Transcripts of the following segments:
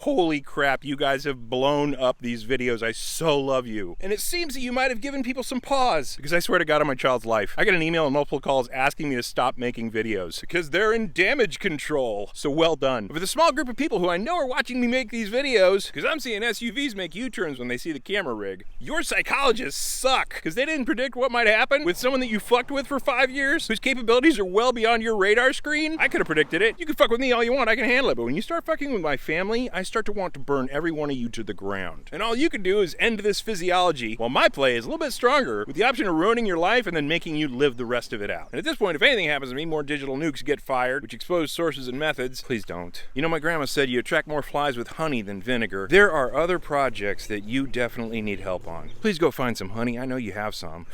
Holy crap, you guys have blown up these videos. I so love you. And it seems that you might have given people some pause, because I swear to God on my child's life, I got an email and multiple calls asking me to stop making videos because they're in damage control. So well done. But for the small group of people who I know are watching me make these videos, because I'm seeing SUVs make U-turns when they see the camera rig, your psychologists suck, because they didn't predict what might happen with someone that you fucked with for 5 years, whose capabilities are well beyond your radar screen. I could have predicted it. You can fuck with me all you want, I can handle it, but when you start fucking with my family, I start to want to burn every one of you to the ground. And all you can do is end this physiology, while my play is a little bit stronger, with the option of ruining your life and then making you live the rest of it out. And at this point, if anything happens to me, more digital nukes get fired, which expose sources and methods. Please don't. You know, my grandma said you attract more flies with honey than vinegar. There are other projects that you definitely need help on. Please go find some honey. I know you have some.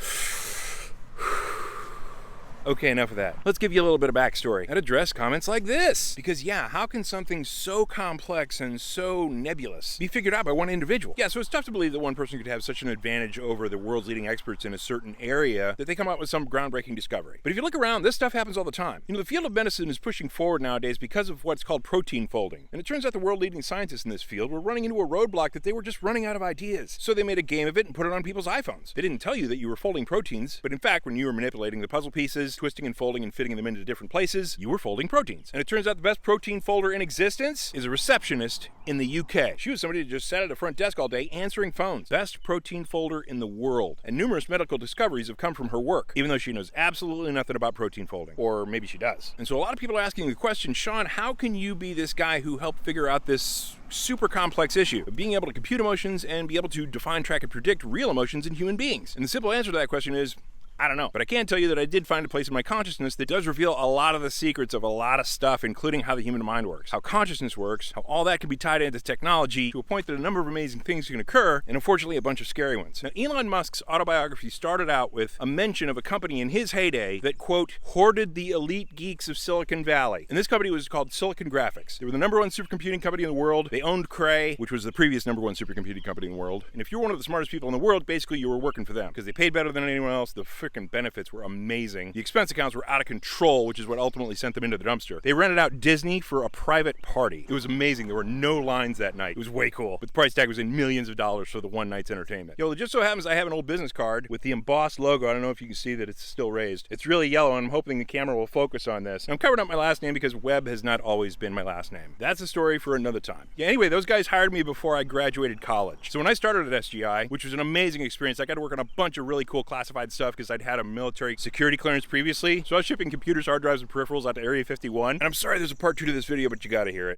Okay, enough of that. Let's give you a little bit of backstory. I'd address comments like this. Because yeah, how can something so complex and so nebulous be figured out by one individual? Yeah, so it's tough to believe that one person could have such an advantage over the world's leading experts in a certain area that they come out with some groundbreaking discovery. But if you look around, this stuff happens all the time. You know, the field of medicine is pushing forward nowadays because of what's called protein folding. And it turns out the world leading scientists in this field were running into a roadblock that they were just running out of ideas. So they made a game of it and put it on people's iPhones. They didn't tell you that you were folding proteins, but in fact, when you were manipulating the puzzle pieces, twisting and folding and fitting them into different places, you were folding proteins. And it turns out the best protein folder in existence is a receptionist in the UK. She was somebody that just sat at a front desk all day answering phones. Best protein folder in the world. And numerous medical discoveries have come from her work, even though she knows absolutely nothing about protein folding. Or maybe she does. And so a lot of people are asking the question, Sean, how can you be this guy who helped figure out this super complex issue of being able to compute emotions and be able to define, track, and predict real emotions in human beings? And the simple answer to that question is, I don't know, but I can tell you that I did find a place in my consciousness that does reveal a lot of the secrets of a lot of stuff, including how the human mind works, how consciousness works, how all that can be tied into technology to a point that a number of amazing things can occur, and unfortunately a bunch of scary ones. Now, Elon Musk's autobiography started out with a mention of a company in his heyday that, quote, hoarded the elite geeks of Silicon Valley. And this company was called Silicon Graphics. They were the number one supercomputing company in the world. They owned Cray, which was the previous number one supercomputing company in the world. And if you were one of the smartest people in the world, basically you were working for them because they paid better than anyone else. The freaking benefits were amazing. The expense accounts were out of control, which is what ultimately sent them into the dumpster. They rented out Disney for a private party. It was amazing. There were no lines that night. It was way cool. But the price tag was in millions of dollars for the one night's entertainment. Yo, it just so happens I have an old business card with the embossed logo. I don't know if you can see that it's still raised. It's really yellow, and I'm hoping the camera will focus on this. And I'm covering up my last name because Webb has not always been my last name. That's a story for another time. Yeah, anyway, those guys hired me before I graduated college. So when I started at SGI, which was an amazing experience, I got to work on a bunch of really cool classified stuff because I'd had a military security clearance previously. So I was shipping computers, hard drives, and peripherals out to Area 51. And I'm sorry there's a part 2 to this video, but you gotta hear it.